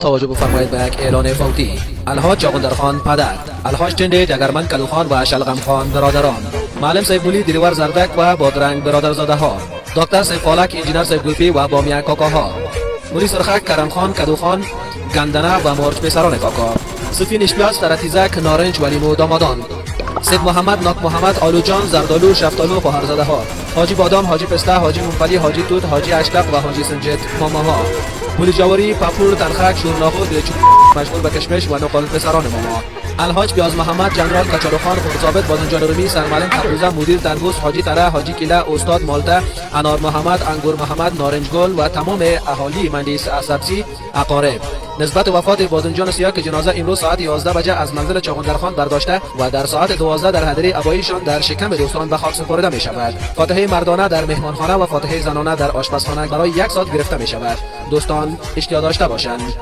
توجه بفرمایید به یک اعلان فوتی. الحاج جاغندرخان پدر، الحاج تنده جگرمن کدوخان و شلغم خان برادران، معلم سیفولی دیریور زردک و بادرنگ برادرزاده ها، دکتر سیفالک انجینر سیفگلپی و بامیان کاکاها، مولی سرخک کرمخان کدوخان گندنه و مرچ پسران کاکا، سفین اشپیاز ترتیزک نارنج و لیمو دامادان، سید محمد ناک محمد آلوجان زردالو شفتالو خواهرزاده ها، حاجی بادام، حاجی پسته، حاجی منفلی، حاجی توت، حاجی اشرف و حاجی سنجد ماماها، پولی جواری، پاپور، تنخک، شورناخود، مشغول به کشمش و نقل پسران ماما، الحاج بیاز محمد جنرال کچالوخان خورزابت بازنجان رومی سرمعلم تبریزه مدیر تربوز حاجی تره حاجی کیله استاد مالته انار محمد انگور محمد نارنج گل و تمام اهالی مندیس اسبسی اقارب نسبت وفات بازنجان سیاه که جنازه امروز ساعت 11 بجه از منزل چاغندرخان برداشته و در ساعت 12 در حضره ابایشان در شکم دوستان به خاک سپرده می شود. فاتحه مردانه در مهمانخانه و فاتحه زنانه در آشپزخانه برای 1 ساعت گرفته می شود. دوستان اشتیاق داشته باشند.